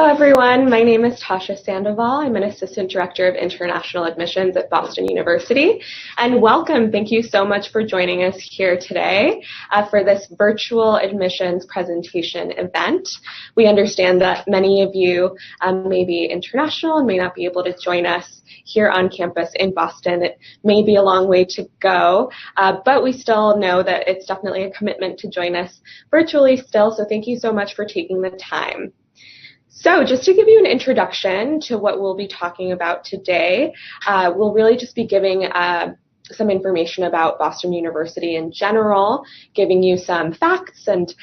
everyone. My name is Tasha Sandoval. I'm an Assistant Director of International Admissions at Boston University. And welcome. Thank you so much for joining us here today for this virtual admissions presentation event. We understand that many of you may be international and may not be able to join us here on campus in Boston. It may be a long way to go, but we still know that it's definitely a commitment to join us virtually still. So thank you so much for taking the time. So just to give you an introduction to what we'll be talking about today, we'll really just be giving some information about Boston University in general, giving you some facts and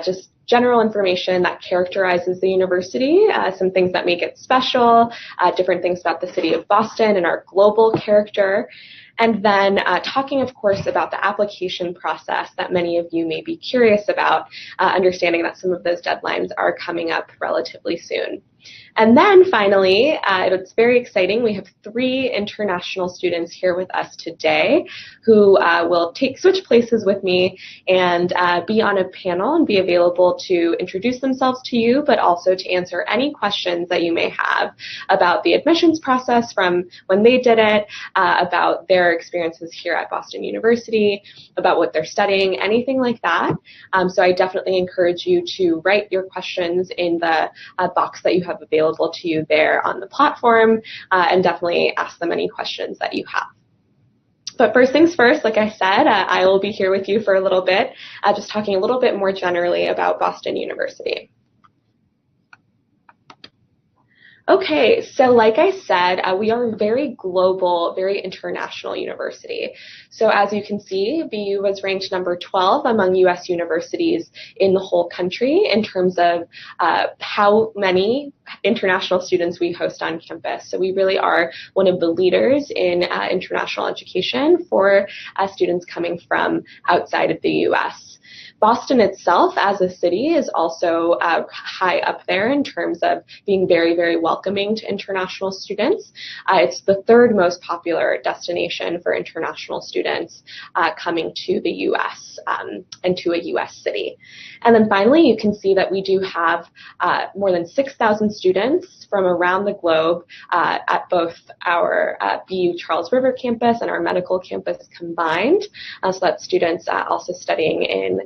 just general information that characterizes the university, some things that make it special, different things about the city of Boston and our global character. And then talking, of course, about the application process that many of you may be curious about, understanding that some of those deadlines are coming up relatively soon. And then finally, it's very exciting. We have 3 international students here with us today who will switch places with me and be on a panel and be available to introduce themselves to you, but also to answer any questions that you may have about the admissions process from when they did it, about their experiences here at Boston University, about what they're studying, anything like that. So I definitely encourage you to write your questions in the box that you have available to you there on the platform, and definitely ask them any questions that you have. But first things first, like I said, I will be here with you for a little bit, just talking a little bit more generally about Boston University. Okay, so like I said, we are a very global, very international university. So as you can see, BU was ranked number 12 among U.S. universities in the whole country in terms of how many international students we host on campus. So we really are one of the leaders in international education for students coming from outside of the U.S. Boston itself as a city is also high up there in terms of being very, very welcoming to international students. It's the 3rd most popular destination for international students coming to the U.S. And to a U.S. city. And then finally, you can see that we do have more than 6,000 students from around the globe at both our BU Charles River campus and our medical campus combined. So that's students also studying in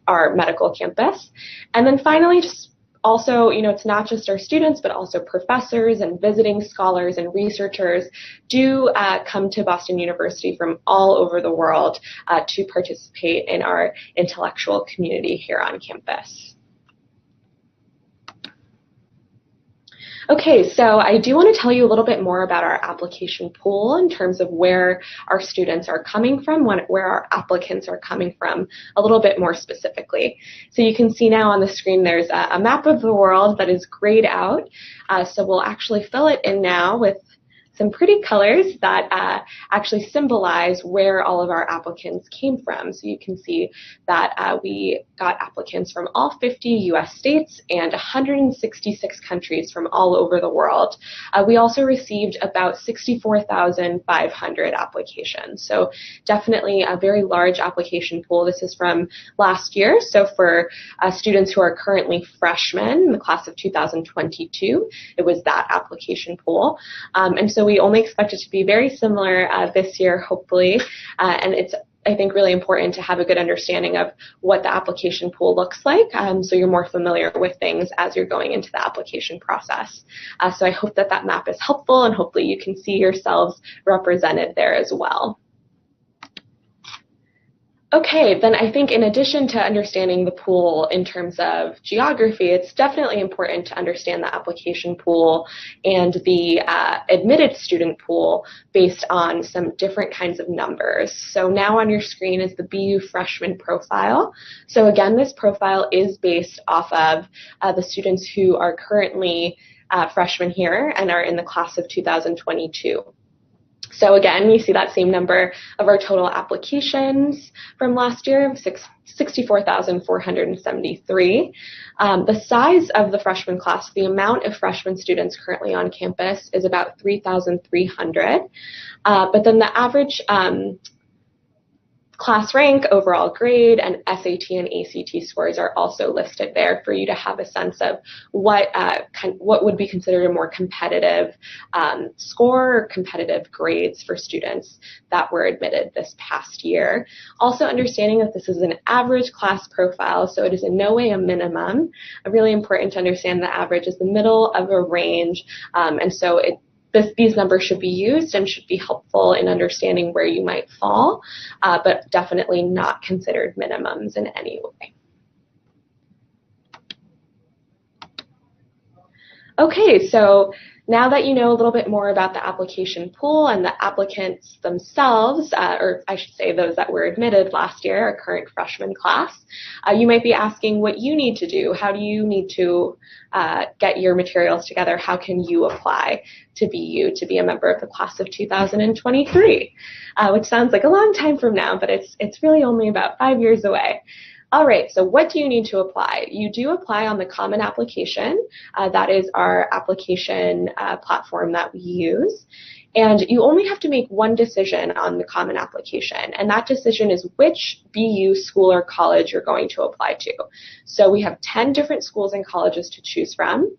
our medical campus. And then finally, just also, it's not just our students, but also professors and visiting scholars and researchers do come to Boston University from all over the world to participate in our intellectual community here on campus. Okay, so I do want to tell you a little bit more about our application pool in terms of where our students are coming from, where our applicants are coming from, a little bit more specifically. So you can see now on the screen there's a map of the world that is grayed out. So we'll actually fill it in now with some pretty colors that actually symbolize where all of our applicants came from. So you can see that we got applicants from all 50 U.S. states and 166 countries from all over the world. We also received about 64,500 applications. So definitely a very large application pool. This is from last year. So for students who are currently freshmen in the class of 2022, it was that application pool. And so we only expect it to be very similar this year, hopefully, and it's, I think, really important to have a good understanding of what the application pool looks like, so you're more familiar with things as you're going into the application process. So I hope that that map is helpful, and hopefully you can see yourselves represented there as well. Okay, then I think in addition to understanding the pool in terms of geography, it's definitely important to understand the application pool and the admitted student pool based on some different kinds of numbers. So now on your screen is the BU freshman profile. So again, this profile is based off of the students who are currently freshmen here and are in the class of 2022. So again, you see that same number of our total applications from last year, 64,473. The size of the freshman class, the amount of freshman students currently on campus is about 3,300. But then the average class rank, overall grade, and SAT and ACT scores are also listed there for you to have a sense of what would be considered a more competitive score or competitive grades for students that were admitted this past year. Also understanding that this is an average class profile, so it is in no way a minimum. Really important to understand the average is the middle of a range, and so these numbers should be used and should be helpful in understanding where you might fall, but definitely not considered minimums in any way. Okay, so now that you know a little bit more about the application pool and the applicants themselves, or I should say those that were admitted last year, our current freshman class, you might be asking what you need to do. How do you need to get your materials together? How can you apply to BU to be a member of the class of 2023? Which sounds like a long time from now, but it's really only about 5 years away. All right, so what do you need to apply? You do apply on the Common Application. That is our application platform that we use. And you only have to make one decision on the Common Application, and that decision is which BU school or college you're going to apply to. So we have 10 different schools and colleges to choose from,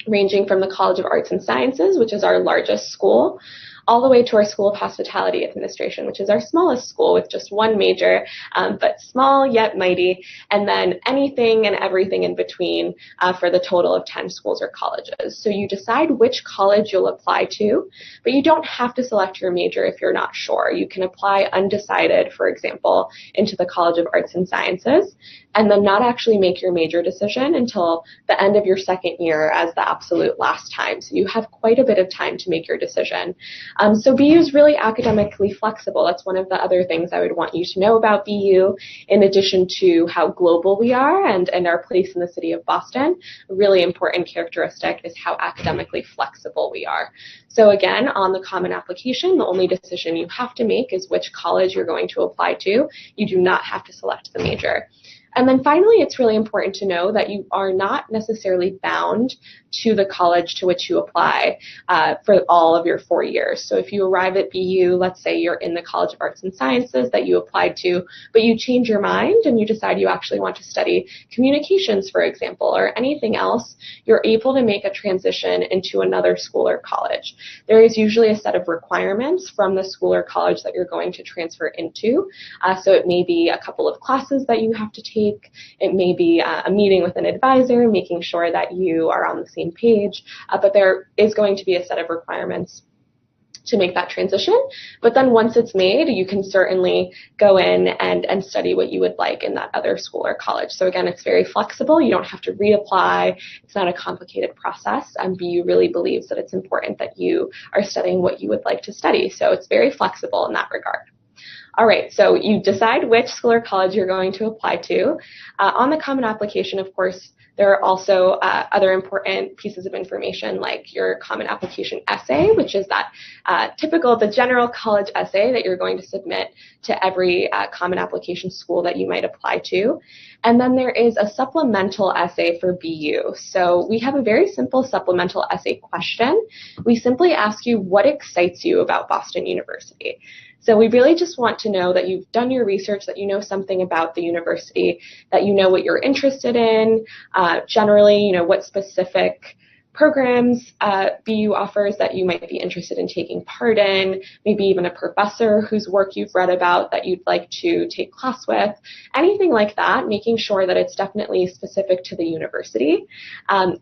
ranging from the College of Arts and Sciences, which is our largest school, all the way to our School of Hospitality Administration, which is our smallest school with just one major, but small yet mighty, and then anything and everything in between for the total of 10 schools or colleges. So you decide which college you'll apply to, but you don't have to select your major if you're not sure. You can apply undecided, for example, into the College of Arts and Sciences, and then not actually make your major decision until the end of your second year as the absolute last time. So you have quite a bit of time to make your decision. So BU is really academically flexible. That's one of the other things I would want you to know about BU, in addition to how global we are and our place in the city of Boston. A really important characteristic is how academically flexible we are. So again, on the Common Application, the only decision you have to make is which college you're going to apply to. You do not have to select the major. And then finally, it's really important to know that you are not necessarily bound to the college to which you apply for all of your 4 years. So if you arrive at BU, let's say you're in the College of Arts and Sciences that you applied to, but you change your mind and you decide you actually want to study communications, for example, or anything else, you're able to make a transition into another school or college. There is usually a set of requirements from the school or college that you're going to transfer into. So it may be a couple of classes that you have to take. It may be a meeting with an advisor, making sure that you are on the same page, but there is going to be a set of requirements to make that transition. But then once it's made, you can certainly go in and study what you would like in that other school or college. So again, it's very flexible. You don't have to reapply. It's not a complicated process. BU really believes that it's important that you are studying what you would like to study. So it's very flexible in that regard. All right, so you decide which school or college you're going to apply to. On the Common Application, of course, there are also other important pieces of information like your Common Application essay, which is that the general college essay that you're going to submit to every Common Application school that you might apply to. And then there is a supplemental essay for BU. So we have a very simple supplemental essay question. We simply ask you what excites you about Boston University. So we really just want to know that you've done your research, that you know something about the university, that you know what you're interested in, generally, what specific programs BU offers that you might be interested in taking part in, maybe even a professor whose work you've read about that you'd like to take class with, anything like that, making sure that it's definitely specific to the university.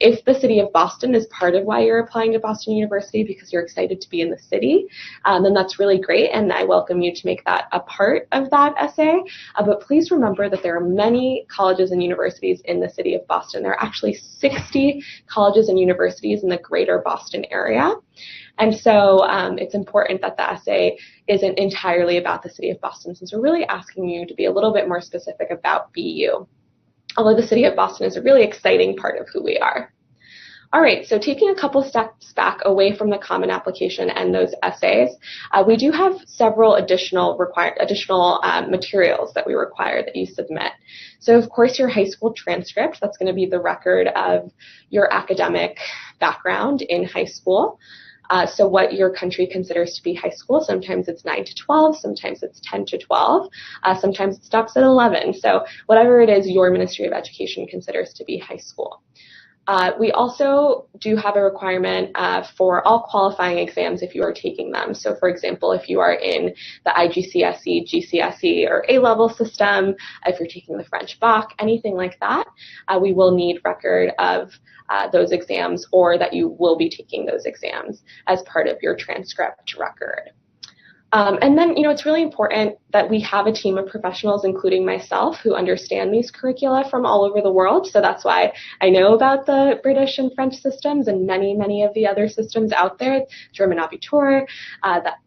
If the city of Boston is part of why you're applying to Boston University because you're excited to be in the city, then that's really great, and I welcome you to make that a part of that essay. But please remember that there are many colleges and universities in the city of Boston. There are actually 60 colleges and universities in the greater Boston area. And so it's important that the essay isn't entirely about the city of Boston, since we're really asking you to be a little bit more specific about BU. Although the city of Boston is a really exciting part of who we are. All right, so taking a couple steps back away from the Common Application and those essays, we do have several additional materials that we require that you submit. So of course your high school transcript, that's going to be the record of your academic background in high school. So what your country considers to be high school, sometimes it's 9 to 12, sometimes it's 10 to 12, sometimes it stops at 11. So whatever it is your Ministry of Education considers to be high school. We also do have a requirement for all qualifying exams if you are taking them. So for example, if you are in the IGCSE, GCSE, or A-level system, if you're taking the French Bac, anything like that, we will need record of those exams, or that you will be taking those exams as part of your transcript record. And then, it's really important that we have a team of professionals, including myself, who understand these curricula from all over the world. So that's why I know about the British and French systems and many, many of the other systems out there, German Abitur,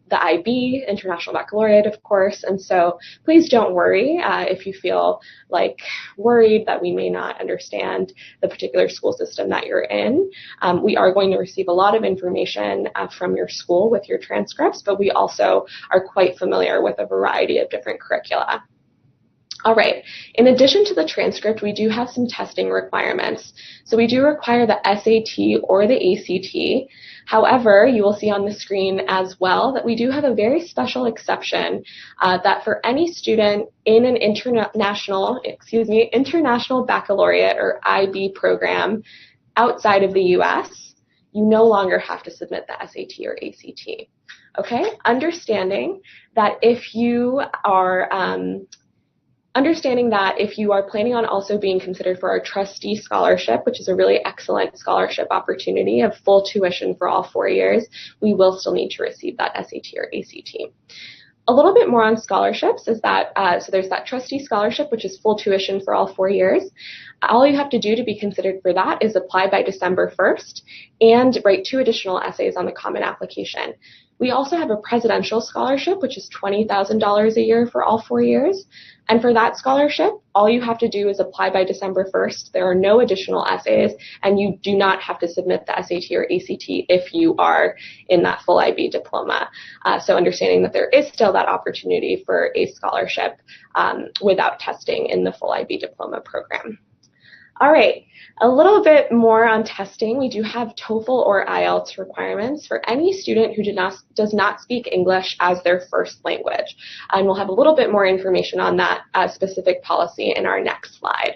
the IB, International Baccalaureate, of course. And so please don't worry if you feel like worried that we may not understand the particular school system that you're in. We are going to receive a lot of information from your school with your transcripts, but we also are quite familiar with a variety of different curricula. All right, in addition to the transcript, we do have some testing requirements. So we do require the SAT or the ACT. However, you will see on the screen as well that we do have a very special exception that for any student in an international baccalaureate or IB program outside of the US, you no longer have to submit the SAT or ACT. Okay, understanding that if you are planning on also being considered for our Trustee Scholarship, which is a really excellent scholarship opportunity of full tuition for all 4 years, we will still need to receive that SAT or ACT. A little bit more on scholarships is that, so there's that Trustee Scholarship, which is full tuition for all 4 years. All you have to do to be considered for that is apply by December 1st and write 2 additional essays on the common application. We also have a Presidential Scholarship, which is $20,000 a year for all 4 years. And for that scholarship, all you have to do is apply by December 1st. There are no additional essays, and you do not have to submit the SAT or ACT if you are in that full IB diploma. So understanding that there is still that opportunity for a scholarship without testing in the full IB diploma program. All right, a little bit more on testing. We do have Toefl or Ielts requirements for any student who does not speak English as their first language. And we'll have a little bit more information on that specific policy in our next slide.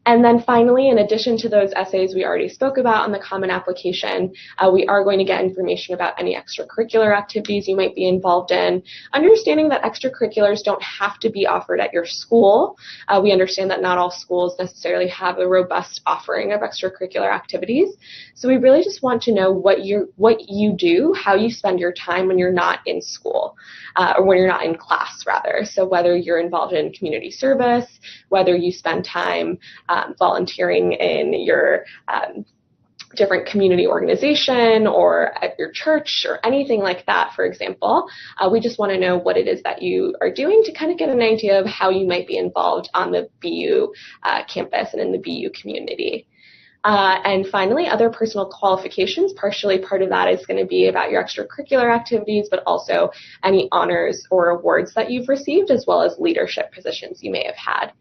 And then finally, in addition to those essays we already spoke about on the common application, we are going to get information about any extracurricular activities you might be involved in. Understanding that extracurriculars don't have to be offered at your school. We understand that not all schools necessarily have a robust offering of extracurricular activities. So we really just want to know what you do, how you spend your time when you're not in school, or when you're not in class, rather. So whether you're involved in community service, whether you spend time volunteering in your different community organization or at your church or anything like that, for example. We just want to know what it is that you are doing to kind of get an idea of how you might be involved on the BU campus and in the BU community. And finally, other personal qualifications. Partially part of that is going to be about your extracurricular activities, but also any honors or awards that you've received, as well as leadership positions you may have had.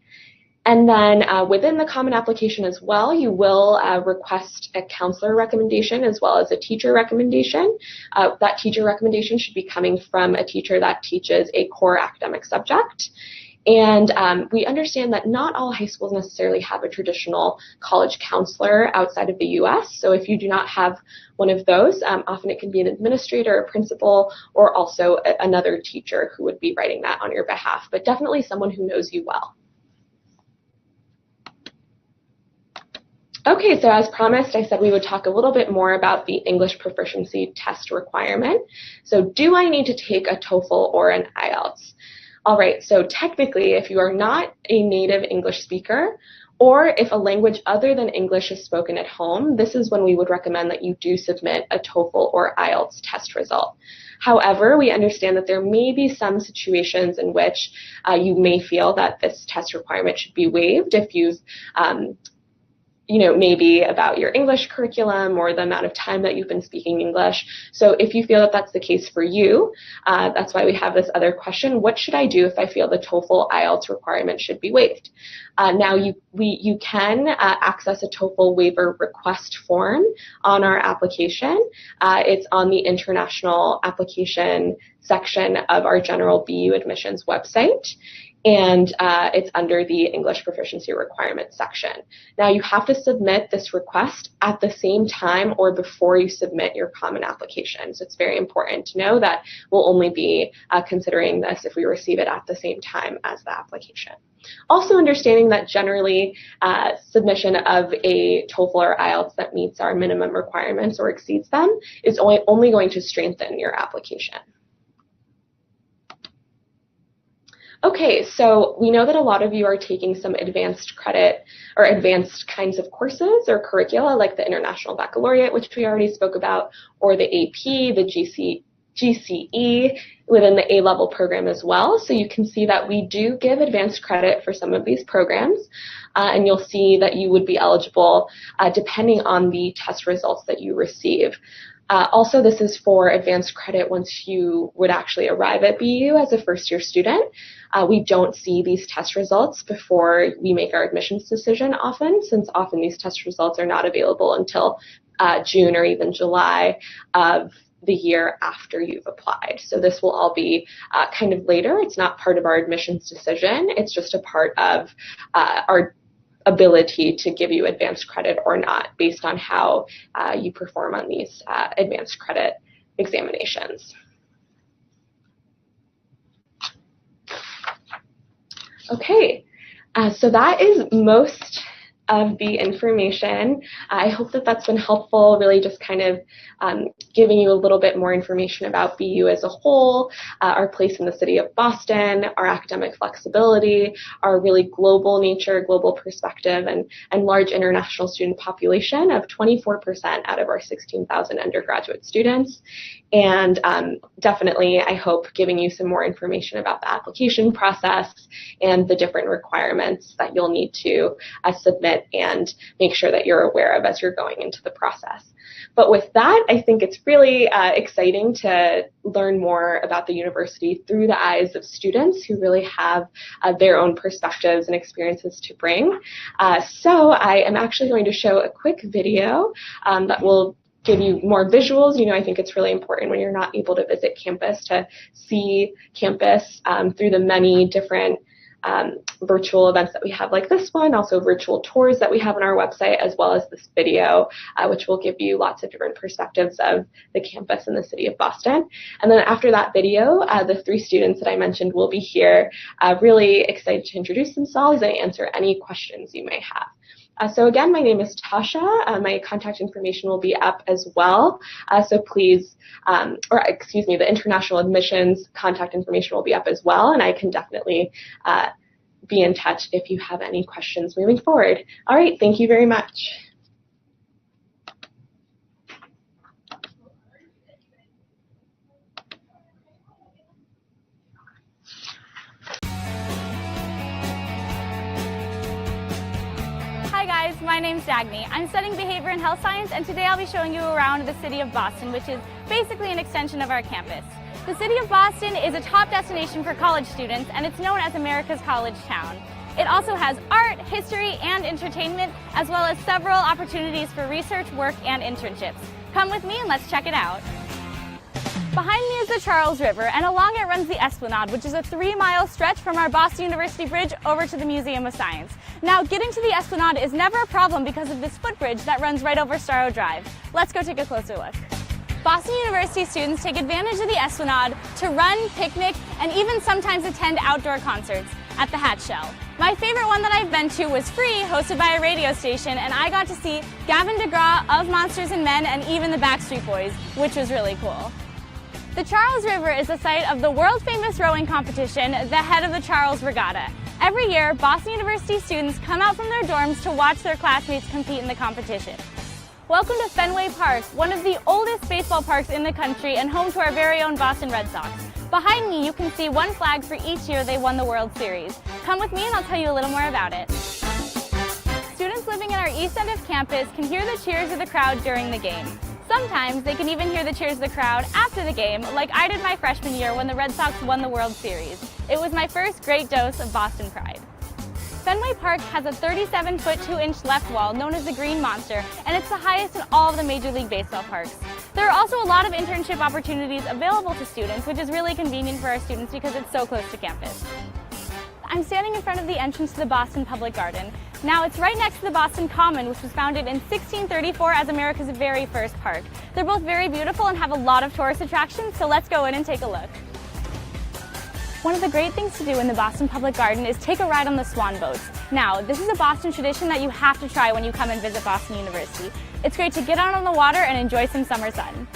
And then within the common application as well, you will request a counselor recommendation as well as a teacher recommendation. That teacher recommendation should be coming from a teacher that teaches a core academic subject. And we understand that not all high schools necessarily have a traditional college counselor outside of the US. So if you do not have one of those, often it can be an administrator, a principal, or also another teacher who would be writing that on your behalf, but definitely someone who knows you well. Okay, so as promised, I said we would talk a little bit more about the English proficiency test requirement. So do I need to take a TOEFL or an IELTS? All right, so technically, if you are not a native English speaker, or if a language other than English is spoken at home, this is when we would recommend that you do submit a TOEFL or IELTS test result. However, we understand that there may be some situations in which you may feel that this test requirement should be waived if you've maybe about your English curriculum or the amount of time that you've been speaking English. So if you feel that that's the case for you, that's why we have this other question: what should I do if I feel the TOEFL IELTS requirement should be waived? Now you can access a TOEFL waiver request form on our application. It's on the international application section of our general BU admissions website. And it's under the English proficiency requirements section. Now you have to submit this request at the same time or before you submit your common application. So it's very important to know that we'll only be considering this if we receive it at the same time as the application. Also understanding that generally submission of a TOEFL or IELTS that meets our minimum requirements or exceeds them is only going to strengthen your application. Okay, so we know that a lot of you are taking some advanced credit or advanced kinds of courses or curricula like the International Baccalaureate, which we already spoke about, or the AP, the GCE within the A-level program as well. So you can see that we do give advanced credit for some of these programs, and you'll see that you would be eligible depending on the test results that you receive. Also, this is for advanced credit once you would actually arrive at BU as a first-year student. We don't see these test results before we make our admissions decision often, since often these test results are not available until June or even July of the year after you've applied. So this will all be kind of later. It's not part of our admissions decision. It's just a part of our ability to give you advanced credit or not based on how you perform on these advanced credit examinations. Okay, so that is most of the information. I hope that that's been helpful, really just kind of giving you a little bit more information about BU as a whole, our place in the city of Boston, our academic flexibility, our really global nature, global perspective, and large international student population of 24% out of our 16,000 undergraduate students. And definitely, I hope giving you some more information about the application process and the different requirements that you'll need to submit and make sure that you're aware of as you're going into the process. But with that, I think it's really exciting to learn more about the university through the eyes of students who really have their own perspectives and experiences to bring. So I am actually going to show a quick video that will give you more visuals. I think it's really important when you're not able to visit campus to see campus through the many different virtual events that we have like this one, also virtual tours that we have on our website, as well as this video, which will give you lots of different perspectives of the campus in the city of Boston. And then after that video, the three students that I mentioned will be here, really excited to introduce themselves and answer any questions you may have. So again, my name is Tasha. My contact information will be up as well. So please, the international admissions contact information will be up as well, and I can definitely be in touch if you have any questions moving forward. All right, thank you very much. Hi guys, my name's Dagny. I'm studying behavior and health science, and today I'll be showing you around the city of Boston, which is basically an extension of our campus. The city of Boston is a top destination for college students, and it's known as America's college town. It also has art, history, and entertainment, as well as several opportunities for research, work, and internships. Come with me and let's check it out. Behind me is the Charles River, and along it runs the Esplanade, which is a 3-mile stretch from our Boston University Bridge over to the Museum of Science. Now, getting to the Esplanade is never a problem because of this footbridge that runs right over Starrow Drive. Let's go take a closer look. Boston University students take advantage of the Esplanade to run, picnic, and even sometimes attend outdoor concerts at the Hat Shell. My favorite one that I've been to was free, hosted by a radio station, and I got to see Gavin DeGraw of Monsters and Men and even the Backstreet Boys, which was really cool. The Charles River is the site of the world-famous rowing competition, the Head of the Charles Regatta. Every year, Boston University students come out from their dorms to watch their classmates compete in the competition. Welcome to Fenway Park, one of the oldest baseball parks in the country and home to our very own Boston Red Sox. Behind me, you can see one flag for each year they won the World Series. Come with me and I'll tell you a little more about it. Students living in our east end of campus can hear the cheers of the crowd during the game. Sometimes they can even hear the cheers of the crowd after the game, like I did my freshman year when the Red Sox won the World Series. It was my first great dose of Boston pride. Fenway Park has a 37-foot 2-inch left wall known as the Green Monster, and it's the highest in all of the Major League Baseball parks. There are also a lot of internship opportunities available to students, which is really convenient for our students because it's so close to campus. I'm standing in front of the entrance to the Boston Public Garden. Now, it's right next to the Boston Common, which was founded in 1634 as America's very first park. They're both very beautiful and have a lot of tourist attractions, so let's go in and take a look. One of the great things to do in the Boston Public Garden is take a ride on the Swan boats. Now, this is a Boston tradition that you have to try when you come and visit Boston University. It's great to get out on the water and enjoy some summer sun.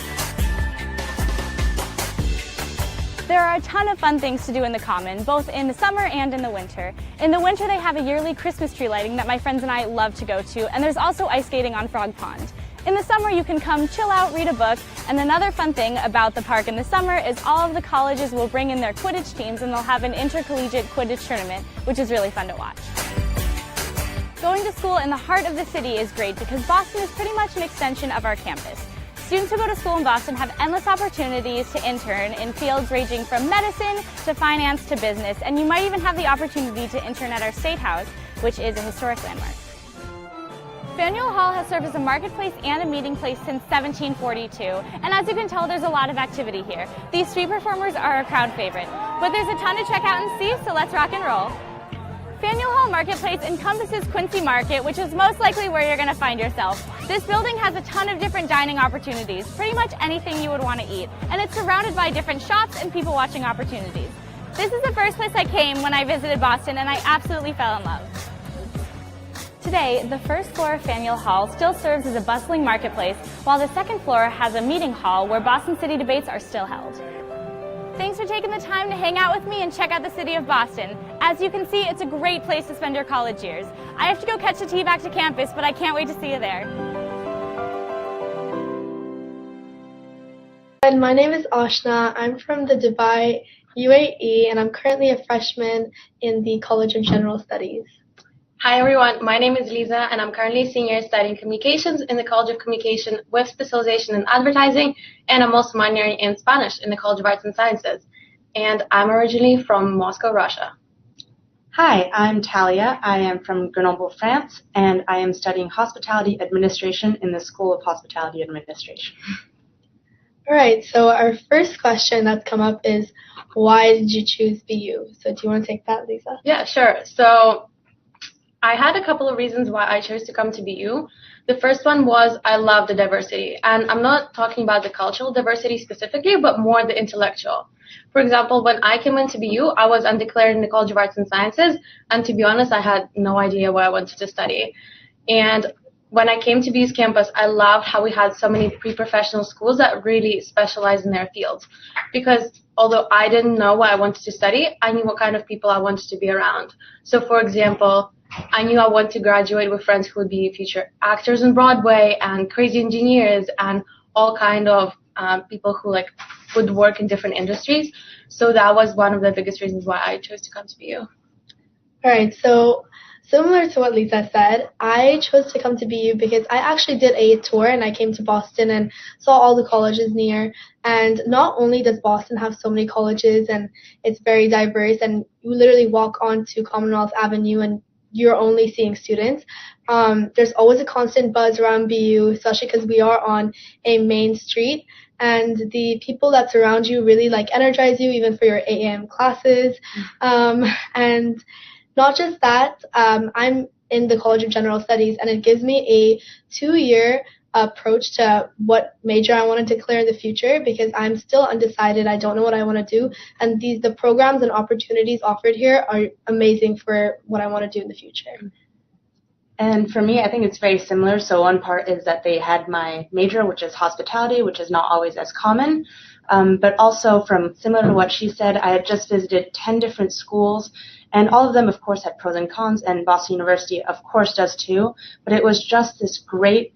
There are a ton of fun things to do in the Common, both in the summer and in the winter. In the winter, they have a yearly Christmas tree lighting that my friends and I love to go to, and there's also ice skating on Frog Pond. In the summer, you can come chill out, read a book, and another fun thing about the park in the summer is all of the colleges will bring in their Quidditch teams, and they'll have an intercollegiate Quidditch tournament, which is really fun to watch. Going to school in the heart of the city is great because Boston is pretty much an extension of our campus. Students who go to school in Boston have endless opportunities to intern in fields ranging from medicine to finance to business, and you might even have the opportunity to intern at our State House, which is a historic landmark. Faneuil Hall has served as a marketplace and a meeting place since 1742, and as you can tell, there's a lot of activity here. These street performers are a crowd favorite, but there's a ton to check out and see, so let's rock and roll. Faneuil Hall Marketplace encompasses Quincy Market, which is most likely where you're going to find yourself. This building has a ton of different dining opportunities, pretty much anything you would want to eat, and it's surrounded by different shops and people watching opportunities. This is the first place I came when I visited Boston, and I absolutely fell in love. Today, the first floor of Faneuil Hall still serves as a bustling marketplace, while the second floor has a meeting hall where Boston City debates are still held. Thanks for taking the time to hang out with me and check out the city of Boston. As you can see, it's a great place to spend your college years. I have to go catch the T back to campus, but I can't wait to see you there. And my name is Ashna. I'm from the Dubai, UAE, and I'm currently a freshman in the College of General Studies. Hi everyone, my name is Lisa and I'm currently a senior studying communications in the College of Communication with specialization in advertising, and I'm also minoring in Spanish in the College of Arts and Sciences. And I'm originally from Moscow, Russia. Hi, I'm Talia. I am from Grenoble, France, and I am studying Hospitality Administration in the School of Hospitality Administration. All right, so our first question that's come up is, why did you choose BU? So do you want to take that, Lisa? Yeah, sure. So I had a couple of reasons why I chose to come to BU. The first one was I love the diversity, and I'm not talking about the cultural diversity specifically, but more the intellectual. For example, when I came into BU, I was undeclared in the College of Arts and Sciences, and to be honest, I had no idea what I wanted to study. And when I came to BU's campus, I loved how we had so many pre-professional schools that really specialized in their fields. Because although I didn't know what I wanted to study, I knew what kind of people I wanted to be around. So for example, I knew I wanted to graduate with friends who would be future actors on Broadway and crazy engineers and all kind of people who would work in different industries. So that was one of the biggest reasons why I chose to come to BU. All right, so similar to what Lisa said, I chose to come to BU because I actually did a tour and I came to Boston and saw all the colleges near. And not only does Boston have so many colleges and it's very diverse, and you literally walk onto Commonwealth Avenue and you're only seeing students. There's always a constant buzz around BU, especially because we are on a main street, and the people that surround you really energize you, even for your 8 a.m. classes. And not just that, I'm in the College of General Studies, and it gives me a 2-year approach to what major I want to declare in the future, because I'm still undecided. I don't know what I want to do, and the programs and opportunities offered here are amazing for what I want to do in the future. And for me, I think it's very similar. So one part is that they had my major, which is hospitality, which is not always as common. But also, from similar to what she said, I had just visited 10 different schools, and all of them, of course, had pros and cons, and Boston University, of course, does too. But it was just this great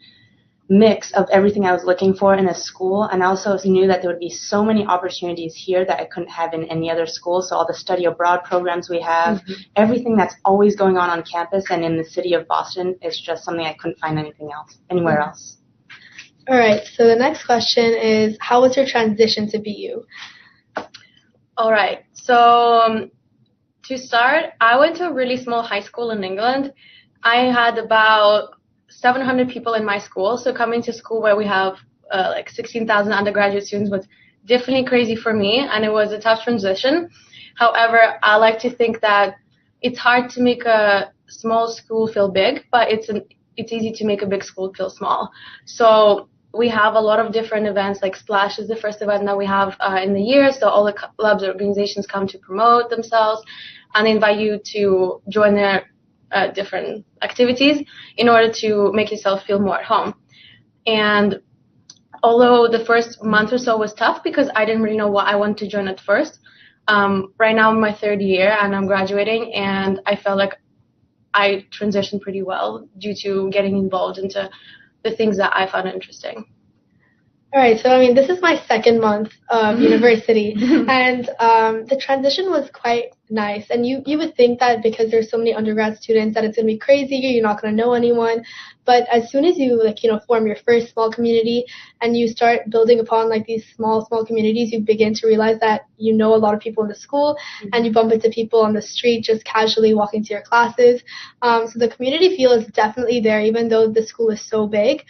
mix of everything I was looking for in a school, and I also knew that there would be so many opportunities here that I couldn't have in any other school. So all the study abroad programs we have, everything that's always going on campus and in the city of Boston is just something I couldn't find anywhere else. All right, so the next question is, how was your transition to BU? All right, so to start, I went to a really small high school in England. I had about 700 people in my school, so coming to school where we have like 16,000 undergraduate students was definitely crazy for me, and it was a tough transition. However, I like to think that it's hard to make a small school feel big, but it's easy to make a big school feel small. So we have a lot of different events, like Splash is the first event that we have in the year, so all the clubs organizations come to promote themselves and invite you to join their different activities in order to make yourself feel more at home. And although the first month or so was tough because I didn't really know what I wanted to join at first, right now I'm in my third year and I'm graduating, and I felt like I transitioned pretty well due to getting involved into the things that I found interesting. All right, so I mean, this is my second month of university, and the transition was quite nice. And you would think that because there's so many undergrad students that it's going to be crazy, you're not going to know anyone. But as soon as you form your first small community and you start building upon like these small communities, you begin to realize that you know a lot of people in the school, and you bump into people on the street just casually walking to your classes. So the community feel is definitely there, even though the school is so big.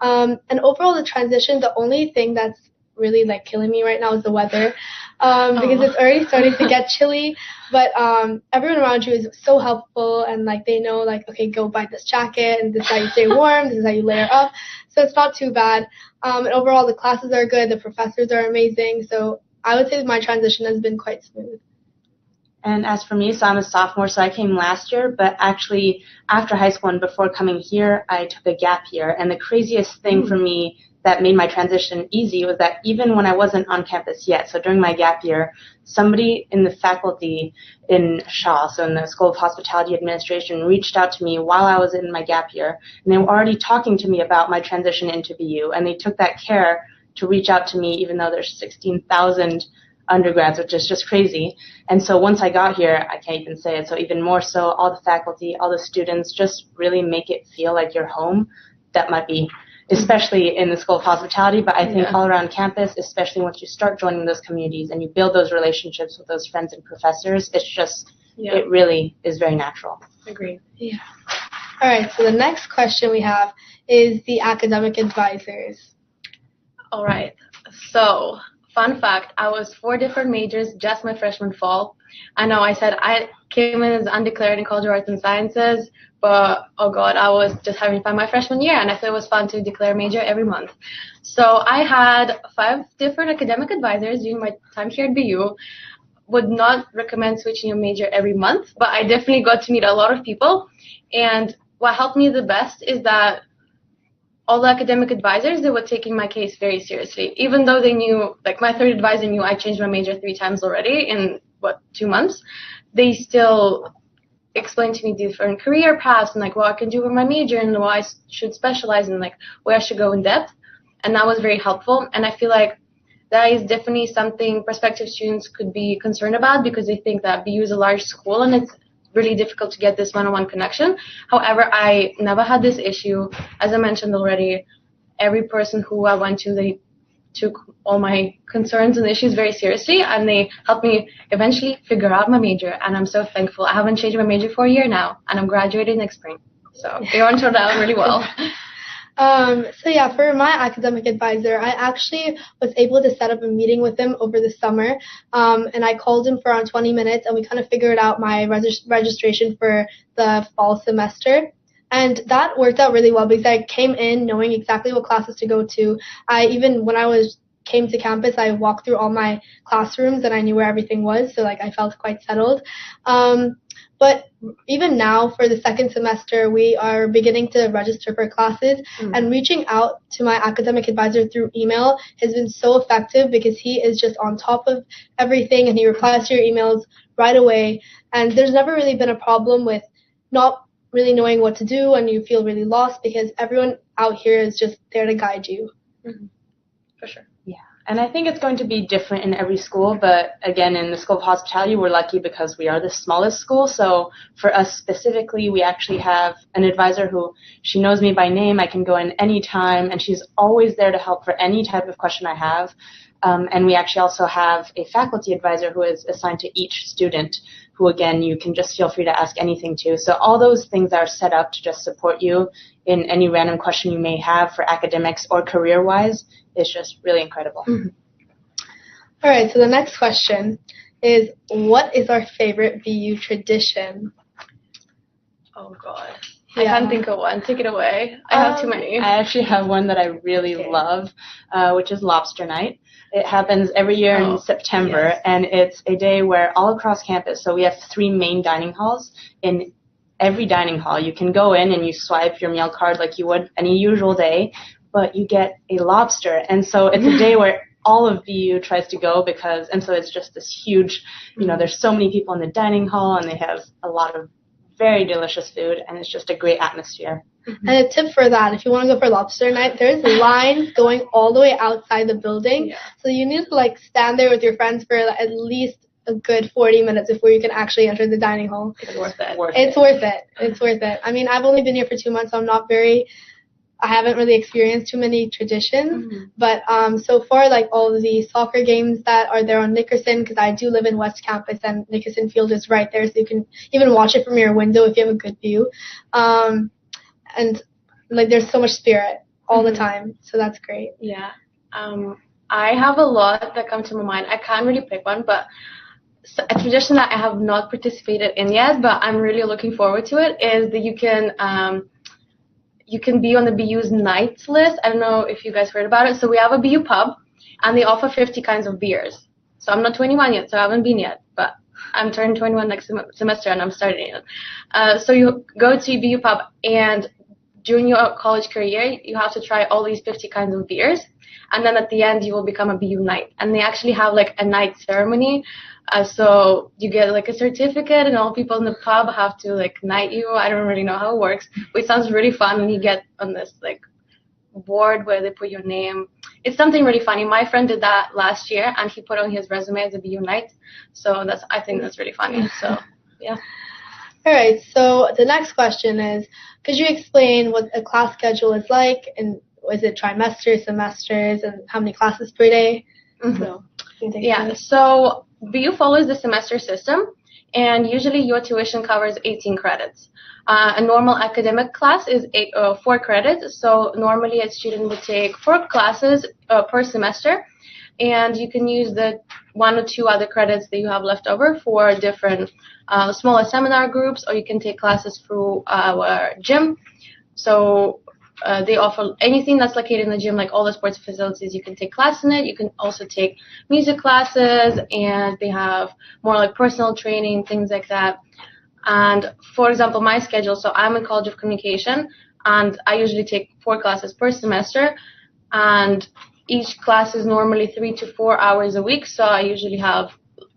And overall, the transition, the only thing that's really like killing me right now is the weather, because it's already starting to get chilly. But everyone around you is so helpful, and like they know like, okay, go buy this jacket, and this is how you stay warm, this is how you layer up. So it's not too bad. And overall, the classes are good, the professors are amazing. So I would say my transition has been quite smooth. And as for me, so I'm a sophomore, so I came last year, but actually after high school and before coming here, I took a gap year. And the craziest thing for me that made my transition easy was that even when I wasn't on campus yet, so during my gap year, somebody in the faculty in Shaw, so in the School of Hospitality Administration, reached out to me while I was in my gap year, and they were already talking to me about my transition into BU, and they took that care to reach out to me even though there's 16,000 undergrads, which is just crazy. And so once I got here, I can't even say it, so even more so, all the faculty, all the students just really make it feel like you're home. That might be especially in the School of Hospitality, but I think all around campus, especially once you start joining those communities and you build those relationships with those friends and professors, it's just, it really is very natural. Agreed. Yeah. All right, so the next question we have is the academic advisors. All right, so fun fact, I was 4 different majors just my freshman fall. I know I said I came in as undeclared in College of Arts and Sciences, but oh god, I was just having fun my freshman year, and I thought it was fun to declare a major every month. So I had 5 different academic advisors during my time here at BU. Would not recommend switching your major every month, but I definitely got to meet a lot of people. And what helped me the best is that all the academic advisors, they were taking my case very seriously. Even though they knew, like my third advisor knew I changed my major 3 times already in, 2 months, they still explained to me different career paths and like what I can do with my major and what I should specialize in, like where I should go in depth. And that was very helpful. And I feel like that is definitely something prospective students could be concerned about because they think that BU is a large school and it's really difficult to get this one-on-one connection. However, I never had this issue. As I mentioned already, every person who I went to, they took all my concerns and issues very seriously, and they helped me eventually figure out my major, and I'm so thankful. I haven't changed my major for a year now, and I'm graduating next spring. So it all turned out really well. So yeah, for my academic advisor, I actually was able to set up a meeting with him over the summer, and I called him for around 20 minutes, and we kind of figured out my registration for the fall semester. And that worked out really well because I came in knowing exactly what classes to go to. When I came to campus, I walked through all my classrooms and I knew where everything was, so like I felt quite settled. But even now, for the second semester, we are beginning to register for classes, and reaching out to my academic advisor through email has been so effective because he is just on top of everything and he replies to your emails right away. And there's never really been a problem with not really knowing what to do and you feel really lost because everyone out here is just there to guide you. For sure. Yeah, and I think it's going to be different in every school, but again, in the School of Hospitality, we're lucky because we are the smallest school, so for us specifically, we actually have an advisor who, she knows me by name, I can go in any time, and she's always there to help for any type of question I have. And we actually also have a faculty advisor who is assigned to each student, who, again, you can just feel free to ask anything to. So all those things are set up to just support you in any random question you may have for academics or career-wise. It's just really incredible. All right, so the next question is, what is our favorite BU tradition? Oh, God. Yeah. I can't think of one. Take it away. I have too many. I actually have one that I really love, which is Lobster Night. It happens every year in September, and it's a day where all across campus, so we have 3 main dining halls. In every dining hall, you can go in and you swipe your meal card like you would any usual day, but you get a lobster. And so it's a day where all of BU tries to go and so it's just this huge, there's so many people in the dining hall, and they have a lot of very delicious food, and it's just a great atmosphere. And a tip for that, if you want to go for lobster night, there's lines going all the way outside the building. Yeah. So you need to stand there with your friends for at least a good 40 minutes before you can actually enter the dining hall. It's worth it. It's worth it. I mean, I've only been here for 2 months, so I haven't really experienced too many traditions. But so far, all of the soccer games that are there on Nickerson, because I do live in West Campus, and Nickerson Field is right there, so you can even watch it from your window if you have a good view. And there's so much spirit all the time, so that's great. Yeah. I have a lot that come to my mind. I can't really pick one, but a tradition that I have not participated in yet, but I'm really looking forward to it, is that you can be on the BU's nights list. I don't know if you guys heard about it. So we have a BU pub, and they offer 50 kinds of beers. So I'm not 21 yet, so I haven't been yet, but I'm turning 21 next semester, and I'm starting it. So you go to BU pub, and during your college career, you have to try all these 50 kinds of beers, and then at the end, you will become a BU Knight. And they actually have a night ceremony. So you get a certificate, and all people in the pub have to knight you. I don't really know how it works, but it sounds really fun when you get on this board where they put your name. It's something really funny. My friend did that last year, and he put on his resume as a BU Knight. So I think that's really funny. So yeah. All right. So the next question is, could you explain what a class schedule is like, and is it trimesters, semesters, and how many classes per day? So BU follows the semester system, and usually your tuition covers 18 credits. A normal academic class is 4 credits, so normally a student would take 4 classes per semester, and you can use the 1 or 2 other credits that you have left over for different smaller seminar groups, or you can take classes through our gym. So they offer anything that's located in the gym, all the sports facilities. You can take class in it. You can also take music classes, and they have more personal training, things like that. And for example, my schedule, so I'm in College of Communication, and I usually take 4 classes per semester, and each class is normally 3 to 4 hours a week. So I usually have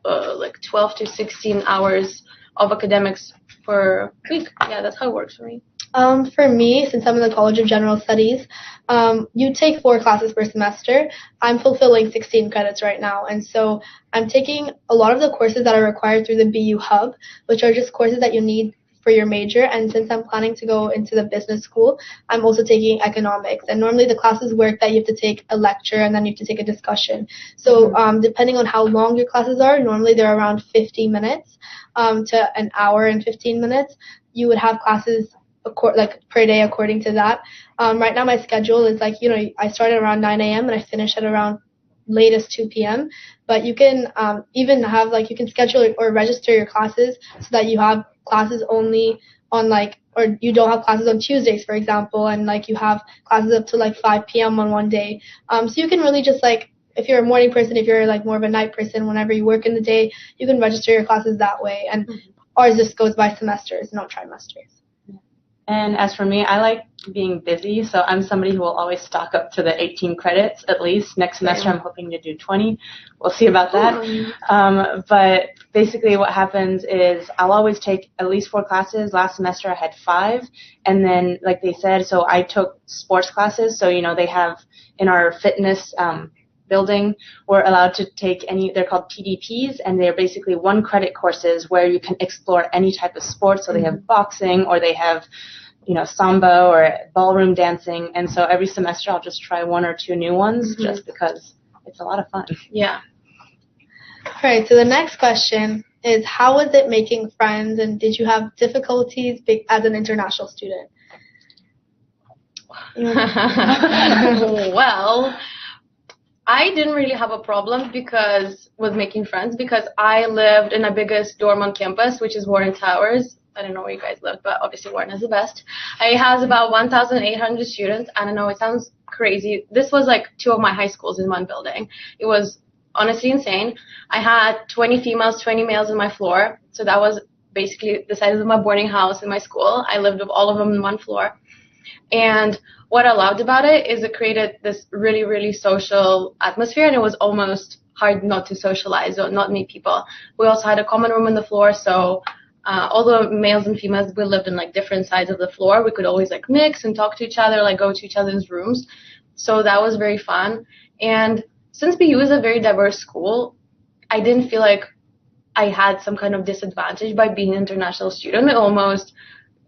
12 to 16 hours of academics per week. Yeah, that's how it works for me. For me, since I'm in the College of General Studies, you take 4 classes per semester. I'm fulfilling 16 credits right now, and so I'm taking a lot of the courses that are required through the BU Hub, which are just courses that you need for your major. And since I'm planning to go into the business school, I'm also taking economics. And normally the classes work that you have to take a lecture and then you have to take a discussion. So depending on how long your classes are, normally they're around 50 minutes to an hour and 15 minutes. You would have classes per day according to that. Right now my schedule is I start at around 9 a.m. and I finish at around latest 2 p.m. But you can even have you can schedule or register your classes so that you have classes only on or you don't have classes on Tuesdays, for example, and you have classes up to 5 p.m. on one day. So you can really just if you're a morning person, if you're more of a night person, whenever you work in the day, you can register your classes that way. And ours just goes by semesters, not trimesters. And as for me, I like being busy, so I'm somebody who will always stock up to the 18 credits at least. Next semester, I'm hoping to do 20. We'll see about that. But basically what happens is I'll always take at least 4 classes. Last semester, I had 5. And then, like they said, so I took sports classes. So, they have in our fitness building, we're allowed to take they're called PDPs, and they're basically 1 credit courses where you can explore any type of sport. So they have boxing, or they have, samba or ballroom dancing. And so every semester I'll just try 1 or 2 new ones just because it's a lot of fun. Yeah. All right, so the next question is, how was it making friends, and did you have difficulties as an international student? Well, I didn't really have a problem with making friends because I lived in the biggest dorm on campus, which is Warren Towers. I don't know where you guys live, but obviously Warren is the best. It has about 1,800 students. I don't know, it sounds crazy. This was like 2 of my high schools in one building. It was honestly insane. I had 20 females, 20 males on my floor. So that was basically the size of my boarding house in my school. I lived with all of them in one floor. And what I loved about it is it created this really, really social atmosphere, and it was almost hard not to socialize or not meet people. We also had a common room on the floor, so although males and females, we lived in like different sides of the floor, we could always like mix and talk to each other, like go to each other's rooms. So that was very fun. And since BU is a very diverse school, I didn't feel like I had some kind of disadvantage by being an international student. It almost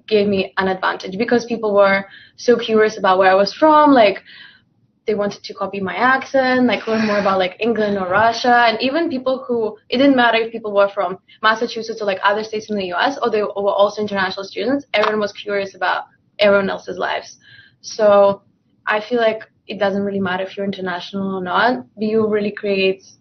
gave me an advantage because people were so curious about where I was from. Like, they wanted to copy my accent, like learn more about like England or Russia. And even people who, it didn't matter if people were from Massachusetts or like other states in the US, or they were also international students, everyone was curious about everyone else's lives. So I feel like it doesn't really matter if you're international or not. BU really creates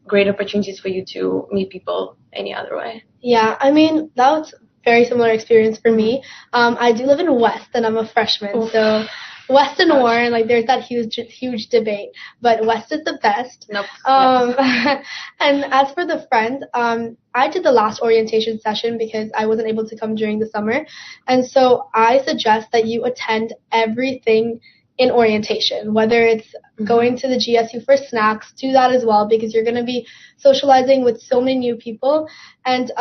great opportunities for you to meet people any other way. Yeah, I mean, that was very similar experience for me. I do live in West, and I'm a freshman, so West and Warren, like, there's that huge debate, but West is the best. Nope. And as for the friends, I did the last orientation session because I wasn't able to come during the summer, and so I suggest that you attend everything in orientation, whether it's going to the GSU for snacks, do that as well, because you're going to be socializing with so many new people. And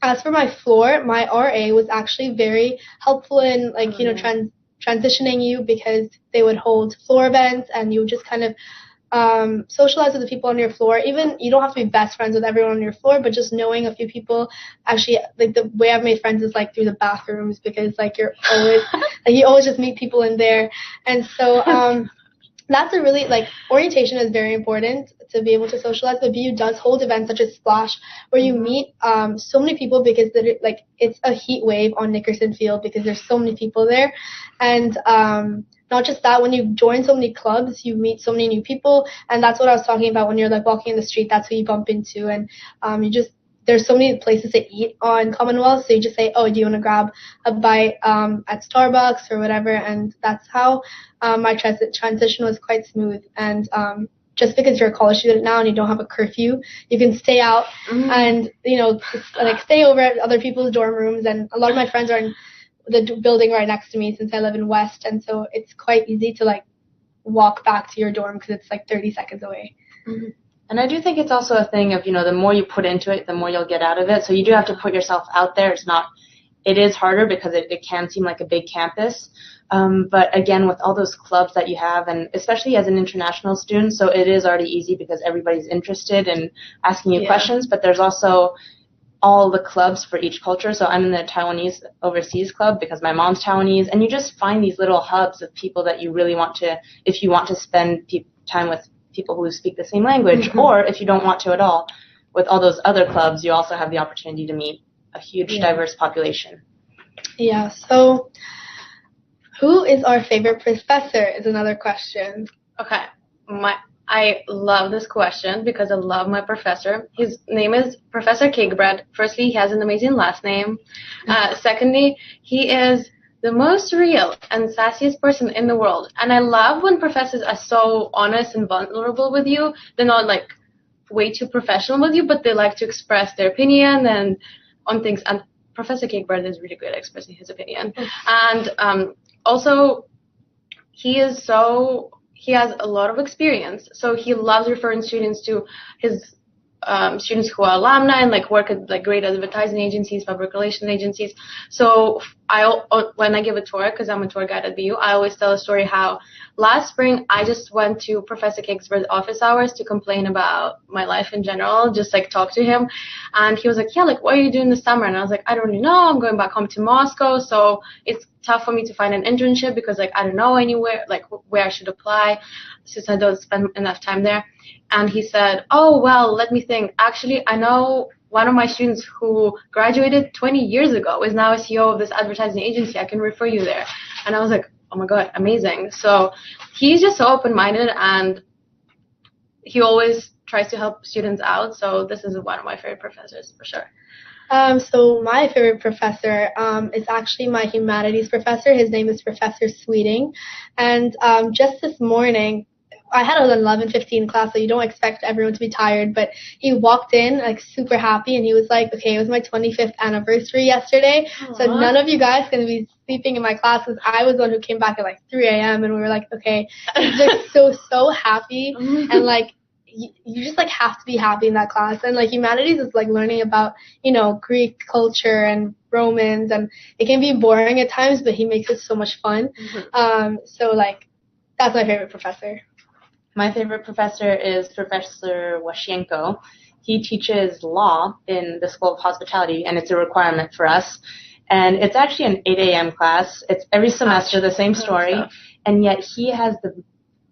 as for my floor, my RA was actually very helpful in, like, transitioning you, because they would hold floor events and you would just kind of socialize with the people on your floor. Even, you don't have to be best friends with everyone on your floor, but just knowing a few people. Actually, like, the way I've made friends is like through the bathrooms, because like you're always like, you always just meet people in there. And so that's a really, like, orientation is very important to be able to socialize. But BU does hold events such as Splash, where you meet so many people, because like, it's a heat wave on Nickerson Field because there's so many people there. And not just that, when you join so many clubs, you meet so many new people, and that's what I was talking about. When you're like walking in the street, that's who you bump into, and there's so many places to eat on Commonwealth, so you just say, oh, do you want to grab a bite at Starbucks or whatever, and that's how my transition was quite smooth. And just because you're a college student now and you don't have a curfew, you can stay out and, like, stay over at other people's dorm rooms, and a lot of my friends are in the building right next to me since I live in West, and so it's quite easy to, like, walk back to your dorm because it's like 30 seconds away. Mm-hmm. And I do think it's also a thing of, the more you put into it, the more you'll get out of it. So you do have to put yourself out there. It is harder because it can seem like a big campus. But again, with all those clubs that you have, and especially as an international student, so it is already easy because everybody's interested in asking you questions, but there's also all the clubs for each culture. So I'm in the Taiwanese overseas club because my mom's Taiwanese, and you just find these little hubs of people that you really want to, if you want to spend time with people who speak the same language, or if you don't want to at all, with all those other clubs, you also have the opportunity to meet a huge diverse population. Yeah, so who is our favorite professor is another question. Okay, I love this question because I love my professor. His name is Professor Cakebread. Firstly, he has an amazing last name. Secondly, he is the most real and sassiest person in the world. And I love when professors are so honest and vulnerable with you. They're not, like, way too professional with you, but they like to express their opinion and on things. And Professor Cakebird is really good at expressing his opinion. And also, he has a lot of experience, so he loves referring students to his students who are alumni and like work at like great advertising agencies, public relations agencies. So when I give a tour, because I'm a tour guide at BU, I always tell a story how last spring I just went to Professor Cakebird's office hours to complain about my life in general, just like talk to him. And he was like, yeah, like what are you doing this summer? And I was like, I don't really know. I'm going back home to Moscow, so it's tough for me to find an internship because like I don't know anywhere like where I should apply since I don't spend enough time there. And he said, oh, well, let me think. Actually, I know one of my students who graduated 20 years ago is now a CEO of this advertising agency. I can refer you there. And I was like, oh, my God, amazing. So he's just so open-minded, and he always tries to help students out. So this is one of my favorite professors for sure. So my favorite professor is actually my humanities professor. His name is Professor Sweeting. And just this morning, I had an 11:15 class, so you don't expect everyone to be tired, but he walked in like super happy, and he was like, okay, it was my 25th anniversary yesterday, so none of you guys going to be sleeping in my classes. I was the one who came back at like 3 a.m., and we were like, okay. They're so happy, and like, you just like have to be happy in that class. And like humanities is like learning about, you know, Greek culture and Romans, and it can be boring at times, but he makes it so much fun. So like, that's my favorite professor. My favorite professor is Professor Washienko. He teaches law in the School of Hospitality, and it's a requirement for us. And it's actually an 8 a.m. class. It's every semester the same story, and yet he has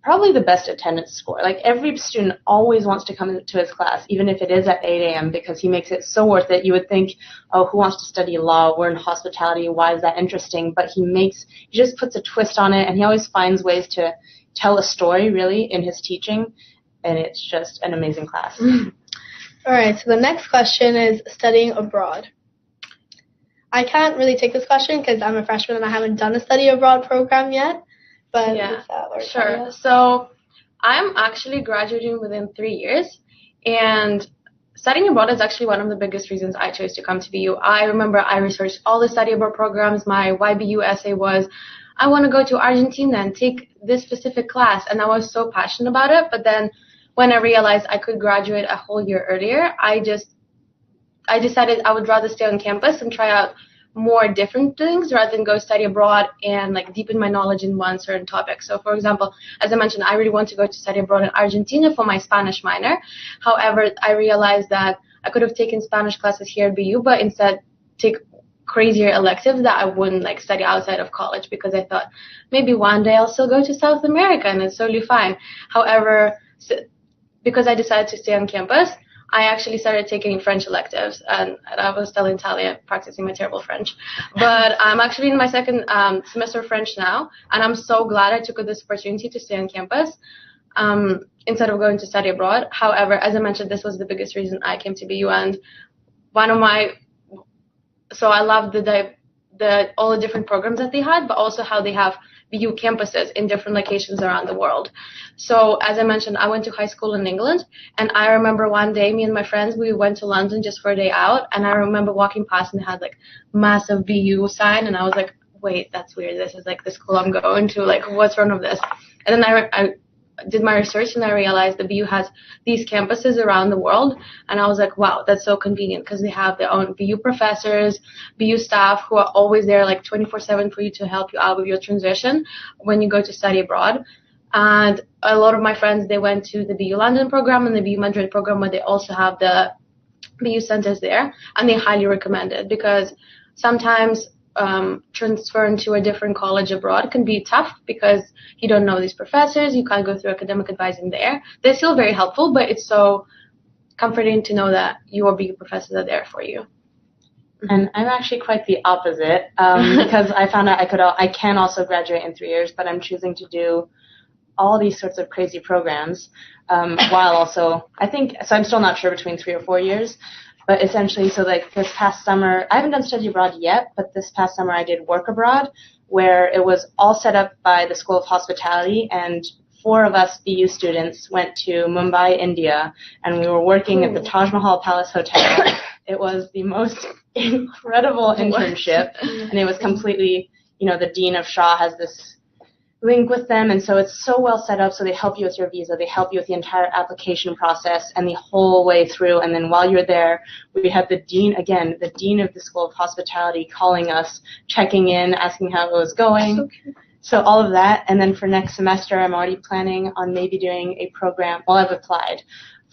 probably the best attendance score. Like every student always wants to come into his class, even if it is at 8 a.m., because he makes it so worth it. You would think, oh, who wants to study law? We're in hospitality. Why is that interesting? But he just puts a twist on it, and he always finds ways to tell a story, really, in his teaching, and it's just an amazing class. All right, so the next question is studying abroad. I can't really take this question because I'm a freshman and I haven't done a study abroad program yet, but yeah, sure. So I'm actually graduating within 3 years, and studying abroad is actually one of the biggest reasons I chose to come to BU. I remember I researched all the study abroad programs. My YBU essay was, I want to go to Argentina and take this specific class, and I was so passionate about it. But then when I realized I could graduate a whole year earlier, I decided I would rather stay on campus and try out more different things rather than go study abroad and like deepen my knowledge in one certain topic. So for example, as I mentioned, I really want to go to study abroad in Argentina for my Spanish minor. However, I realized that I could have taken Spanish classes here at BU, but instead take crazier electives that I wouldn't like study outside of college, because I thought maybe one day I'll still go to South America and it's totally fine. However, because I decided to stay on campus, I actually started taking French electives, and I was still in Italian practicing my terrible French. But I'm actually in my second semester of French now, and I'm so glad I took this opportunity to stay on campus instead of going to study abroad. However, as I mentioned, this was the biggest reason I came to BU, and so I love all the different programs that they had, but also how they have BU campuses in different locations around the world. So as I mentioned, I went to high school in England, and I remember one day, me and my friends, we went to London just for a day out, and I remember walking past and they had like massive BU sign, and I was like, wait, that's weird. This is like the school I'm going to. Like, what's wrong with this? And then I did my research, and I realized the BU has these campuses around the world, and I was like, wow, that's so convenient, because they have their own BU professors, BU staff who are always there like 24/7 for you to help you out with your transition when you go to study abroad. And a lot of my friends, they went to the BU London program and the BU Madrid program, where they also have the BU centers there, and they highly recommend it, because sometimes transferring to a different college abroad can be tough because you don't know these professors, you can't go through academic advising there. They're still very helpful, but it's so comforting to know that your BU professors are there for you. And I'm actually quite the opposite, because I found out I can also graduate in 3 years, but I'm choosing to do all these sorts of crazy programs, while also, I'm still not sure between 3 or 4 years. But essentially, so like this past summer, I haven't done study abroad yet, but this past summer I did work abroad, where it was all set up by the School of Hospitality, and 4 of us BU students went to Mumbai, India, and we were working at the Taj Mahal Palace Hotel, It was the most incredible internship, and it was completely, the Dean of Shaw has this link with them, and so it's so well set up. So they help you with your visa, they help you with the entire application process and the whole way through. And then while you're there, we had the dean of the School of Hospitality calling us, checking in, asking how it was going. So all of that. And then for next semester, I'm already planning on maybe doing a program. Well, I've applied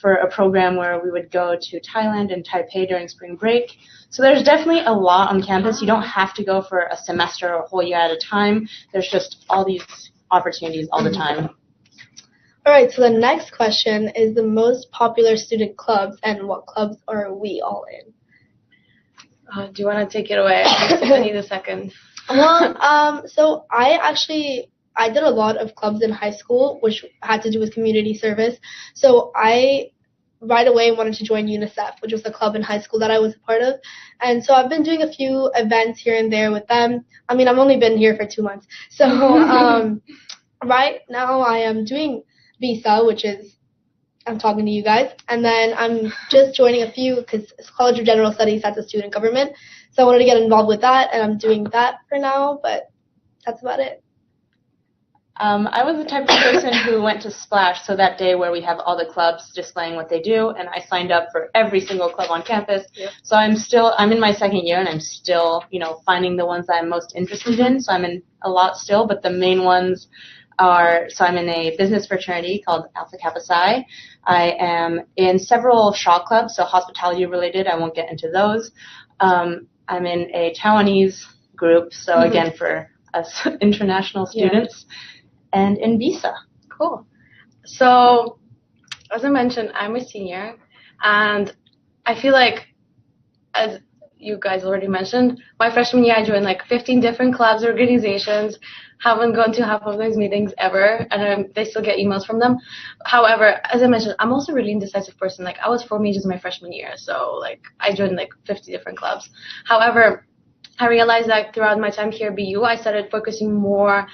for a program where we would go to Thailand and Taipei during spring break. So there's definitely a lot on campus. You don't have to go for a semester or a whole year at a time. There's just all these opportunities all the time. All right, so the next question is the most popular student clubs, and what clubs are we all in? Do you want to take it away? I need a second. Well, so I did a lot of clubs in high school, which had to do with community service. So I right away wanted to join UNICEF, which was the club in high school that I was a part of. And so I've been doing a few events here and there with them. I mean, I've only been here for 2 months. So right now I am doing visa, which is, I'm talking to you guys. And then I'm just joining a few, because College of General Studies has a student government. So I wanted to get involved with that, and I'm doing that for now, but that's about it. I was the type of person who went to Splash, so that day where we have all the clubs displaying what they do, and I signed up for every single club on campus. Yep. So I'm in my second year, and I'm still, finding the ones that I'm most interested in. So I'm in a lot still, but the main ones are, so I'm in a business fraternity called Alpha Kappa Psi. I am in several Shaw clubs, so hospitality related. I won't get into those. I'm in a Taiwanese group, so again, for us international students. Yeah. And in visa. Cool. So, as I mentioned, I'm a senior, and I feel like, as you guys already mentioned, my freshman year I joined like 15 different clubs, organizations, haven't gone to half of those meetings ever, and they still get emails from them. However, as I mentioned, I'm also a really indecisive person. Like, I was 4 majors my freshman year, so like I joined like 50 different clubs. However, I realized that throughout my time here at BU, I started focusing more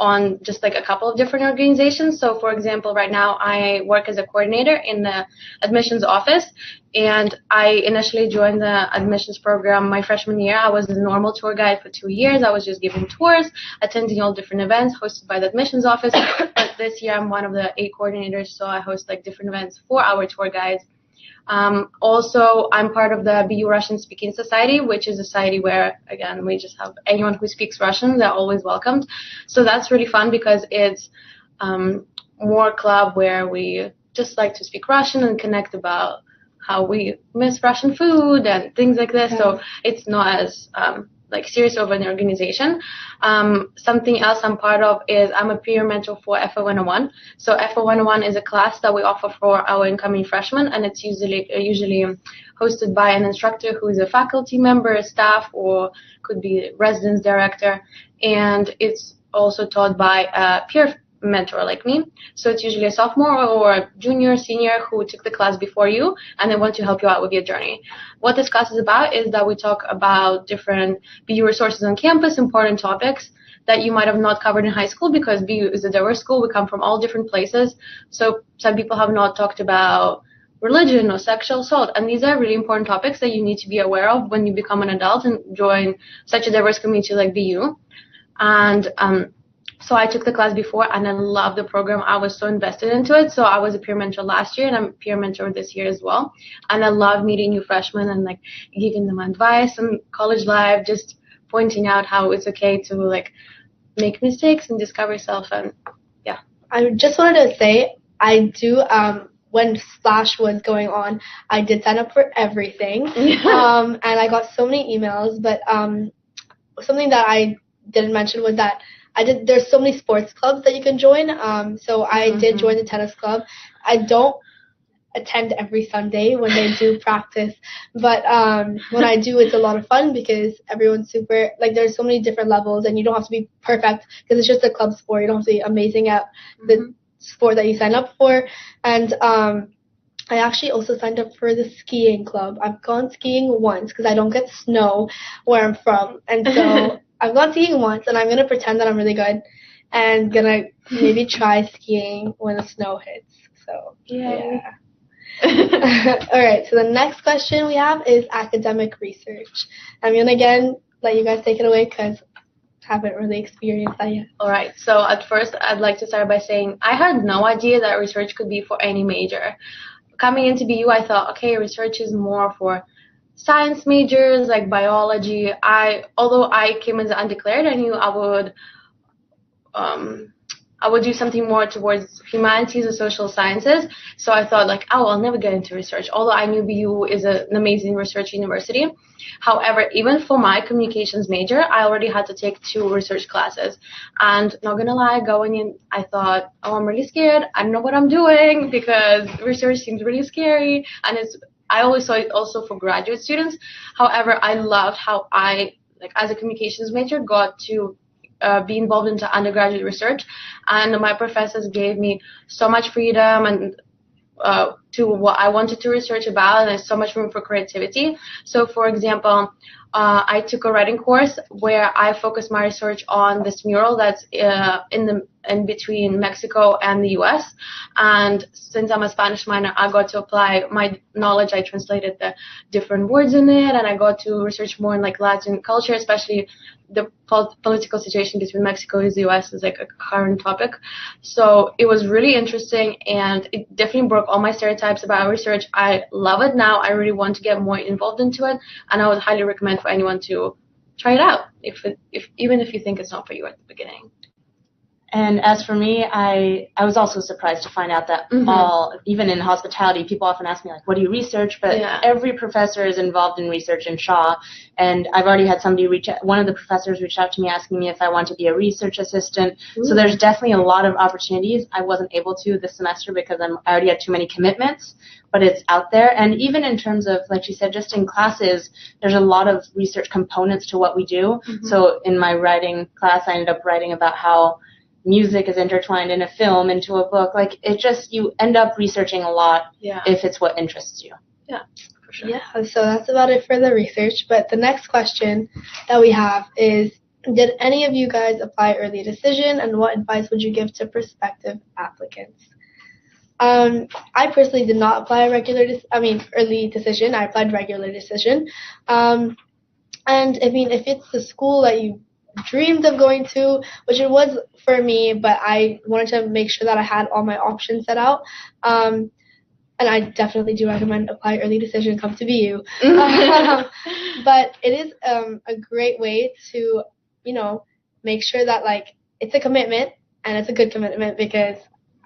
on just like a couple of different organizations. So for example, right now I work as a coordinator in the admissions office, and I initially joined the admissions program my freshman year. I was a normal tour guide for 2 years. I was just giving tours, attending all different events hosted by the admissions office. But this year I'm one of the 8 coordinators, so I host like different events for our tour guides. Also, I'm part of the BU Russian Speaking Society, which is a society where, again, we just have anyone who speaks Russian, they're always welcomed. So that's really fun because it's more club where we just like to speak Russian and connect about how we miss Russian food and things like this. So it's not as serious of an organization. Something else I'm part of is I'm a peer mentor for FO 101. So FO 101 is a class that we offer for our incoming freshmen, and it's usually hosted by an instructor who is a faculty member, a staff, or could be residence director. And it's also taught by a peer mentor like me. So it's usually a sophomore or a junior, senior who took the class before you, and they want to help you out with your journey. What this class is about is that we talk about different BU resources on campus, important topics that you might have not covered in high school, because BU is a diverse school. We come from all different places. So some people have not talked about religion or sexual assault, and these are really important topics that you need to be aware of when you become an adult and join such a diverse community like BU. And so I took the class before, and I loved the program. I was so invested into it. So I was a peer mentor last year, and I'm a peer mentor this year as well. And I love meeting new freshmen and like giving them advice on college life, just pointing out how it's okay to like make mistakes and discover yourself. And yeah. I just wanted to say, I do, when Splash was going on, I did sign up for everything. And I got so many emails, but something that I didn't mention was that there's so many sports clubs that you can join. So I did join the tennis club. I don't attend every Sunday when they do practice, but when I do, it's a lot of fun because everyone's super, like, there's so many different levels, and you don't have to be perfect because it's just a club sport. You don't have to be amazing at the sport that you sign up for. And I actually also signed up for the skiing club. I've gone skiing once because I don't get snow where I'm from, and so I've gone skiing once, and I'm going to pretend that I'm really good and going to maybe try skiing when the snow hits. So, yeah. All right, so the next question we have is academic research. I'm going to again let you guys take it away because I haven't really experienced that yet. All right, so at first I'd like to start by saying I had no idea that research could be for any major. Coming into BU, I thought, okay, research is more for science majors like biology. Although I came as undeclared, I knew I would do something more towards humanities or social sciences. So I thought like, oh, I'll never get into research, although I knew BU is an amazing research university. However, even for my communications major, I already had to take 2 research classes. And not gonna lie, going in, I thought, oh, I'm really scared. I don't know what I'm doing because research seems really scary. And I always saw it also for graduate students. However, I loved how I, like as a communications major, got to be involved into undergraduate research, and my professors gave me so much freedom and to what I wanted to research about, and there's so much room for creativity. So, for example, I took a writing course where I focused my research on this mural that's in between Mexico and the U.S. And since I'm a Spanish minor, I got to apply my knowledge. I translated the different words in it, and I got to research more in like Latin culture, especially the political situation between Mexico and the U.S. is like a current topic. So it was really interesting, and it definitely broke all my stereotypes about research. I love it now. I really want to get more involved into it, and I would highly recommend for anyone to try it out, even if you think it's not for you at the beginning. And as for me, I was also surprised to find out that even in hospitality, people often ask me, like, what do you research? But every professor is involved in research in Shaw. And I've already had somebody one of the professors reach out to me asking me if I want to be a research assistant. Ooh. So there's definitely a lot of opportunities. I wasn't able to this semester because I already had too many commitments, but it's out there. And even in terms of, like you said, just in classes, there's a lot of research components to what we do. So in my writing class, I ended up writing about how music is intertwined in a film, into a book. Like, it just, you end up researching a lot if it's what interests you. Yeah, for sure. Yeah, so that's about it for the research. But the next question that we have is, did any of you guys apply early decision, and what advice would you give to prospective applicants? I personally did not apply early decision. I applied regular decision. And I mean, if it's the school that you dreamed of going to, which it was for me, but I wanted to make sure that I had all my options set out. And I definitely do recommend apply early decision, come to BU. But it is a great way to, make sure that like it's a commitment, and it's a good commitment, because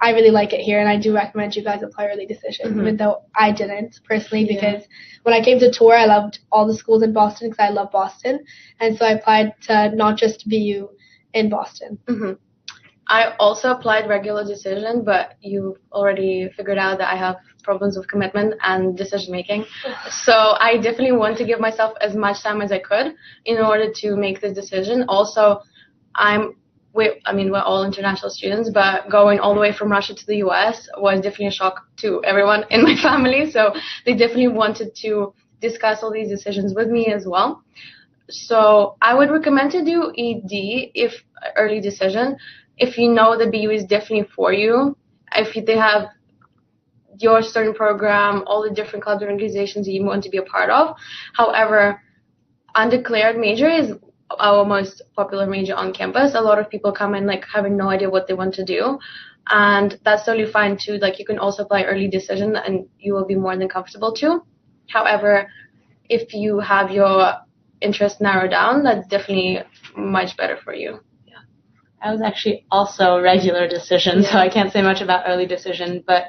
I really like it here, and I do recommend you guys apply early decision, even though I didn't personally, because when I came to tour, I loved all the schools in Boston because I love Boston, and so I applied to not just BU in Boston. I also applied regular decision, but you already figured out that I have problems with commitment and decision making. So I definitely want to give myself as much time as I could in order to make this decision. Also, we're all international students, but going all the way from Russia to the US was definitely a shock to everyone in my family. So they definitely wanted to discuss all these decisions with me as well. So I would recommend to do ED, if early decision, if you know the BU is definitely for you, if they have your certain program, all the different clubs and organizations that you want to be a part of. However, undeclared major is our most popular major on campus. A lot of people come in like having no idea what they want to do, and that's totally fine too. Like, you can also apply early decision and you will be more than comfortable too. However, if you have your interest narrowed down, that's definitely much better for you. I was actually also regular decision, so I can't say much about early decision, but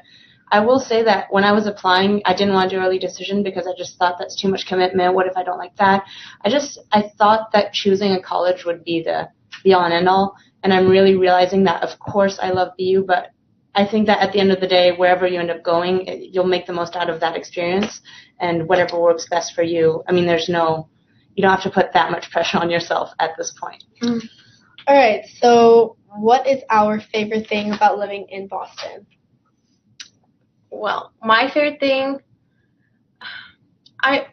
I will say that when I was applying, I didn't want to do early decision because I just thought that's too much commitment. What if I don't like that? I thought that choosing a college would be the be-all and end-all, and I'm really realizing that, of course, I love BU, but I think that at the end of the day, wherever you end up going, you'll make the most out of that experience, and whatever works best for you. I mean, you don't have to put that much pressure on yourself at this point. All right, so what is our favorite thing about living in Boston? Well, my favorite thing, I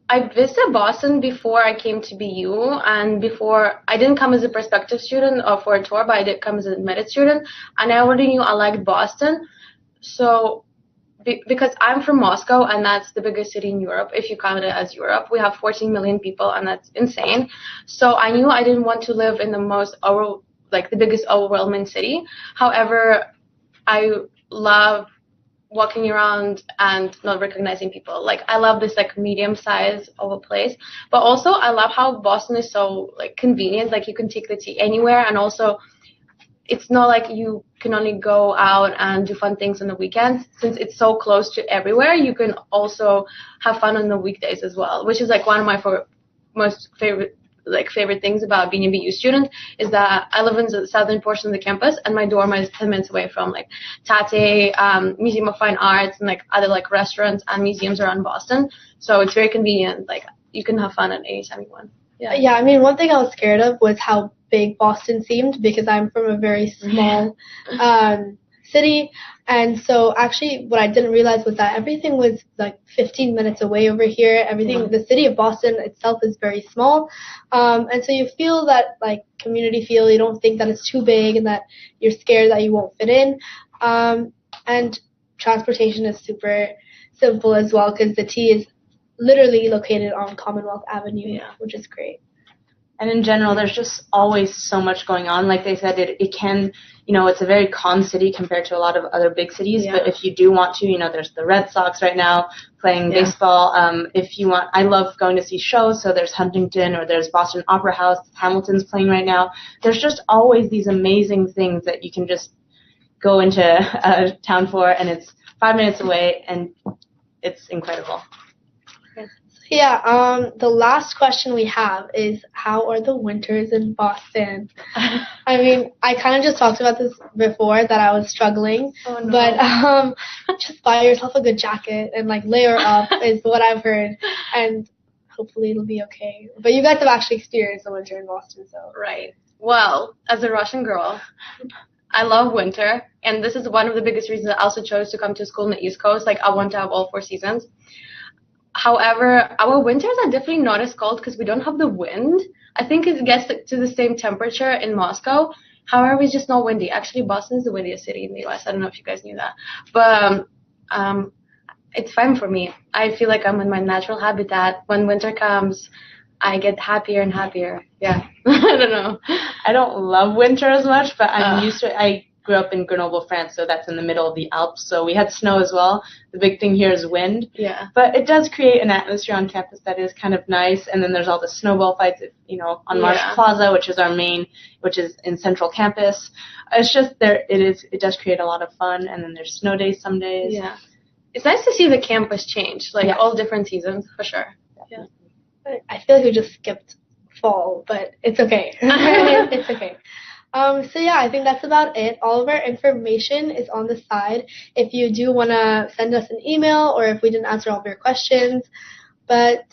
visited Boston before I came to BU, and before I didn't come as a prospective student or for a tour, but I did come as an admitted student, and I already knew I liked Boston. So because I'm from Moscow, and that's the biggest city in Europe, if you count it as Europe. We have 14 million people, and that's insane. So I knew I didn't want to live in the biggest overwhelming city. However, I love walking around and not recognizing people. Like, I love this like medium size of a place, but also I love how Boston is so like convenient. Like, you can take the T anywhere, and also it's not like you can only go out and do fun things on the weekends. Since it's so close to everywhere, you can also have fun on the weekdays as well, which is like one of my most favorite things about being a BU student, is that I live in the southern portion of the campus, and my dorm is 10 minutes away from like Tate, Museum of Fine Arts, and like other like restaurants and museums around Boston. So it's very convenient. Like, you can have fun at any time you want. Yeah, I mean, one thing I was scared of was how big Boston seemed, because I'm from a very small city. And so actually what I didn't realize was that everything was like 15 minutes away over here. Everything, the city of Boston itself is very small. And so you feel that like community feel. You don't think that it's too big and that you're scared that you won't fit in. And transportation is super simple as well, because the T is literally located on Commonwealth Avenue, which is great. And in general, there's just always so much going on. Like they said, it can, it's a very calm city compared to a lot of other big cities. Yeah. But if you do want to, there's the Red Sox right now playing baseball. If you want, I love going to see shows. So there's Huntington, or there's Boston Opera House. Hamilton's playing right now. There's just always these amazing things that you can just go into town for, and it's 5 minutes away, and it's incredible. Yeah, the last question we have is, how are the winters in Boston? I mean, I kind of just talked about this before, that I was struggling, but just buy yourself a good jacket and like layer up is what I've heard, and hopefully it'll be okay. But you guys have actually experienced the winter in Boston, so. Right. Well, as a Russian girl, I love winter, and this is one of the biggest reasons I also chose to come to school on the East Coast. Like, I want to have all 4 seasons. However, our winters are definitely not as cold because we don't have the wind. I think it gets to the same temperature in Moscow. However, it's just not windy. Actually, Boston is the windiest city in the U.S. I don't know if you guys knew that. But it's fine for me. I feel like I'm in my natural habitat. When winter comes, I get happier and happier. Yeah. I don't know. I don't love winter as much, but I'm used to it. I grew up in Grenoble, France, so that's in the middle of the Alps. So we had snow as well. The big thing here is wind. Yeah. But it does create an atmosphere on campus that is kind of nice. And then there's all the snowball fights, on Marsh Plaza, which is our main, which is in Central Campus. It's just it does create a lot of fun. And then there's snow days some days. Yeah. It's nice to see the campus change, all different seasons, for sure. Yeah. I feel like we just skipped fall, but it's okay. It's okay. So yeah, I think that's about it. All of our information is on the side if you do want to send us an email, or if we didn't answer all of your questions. But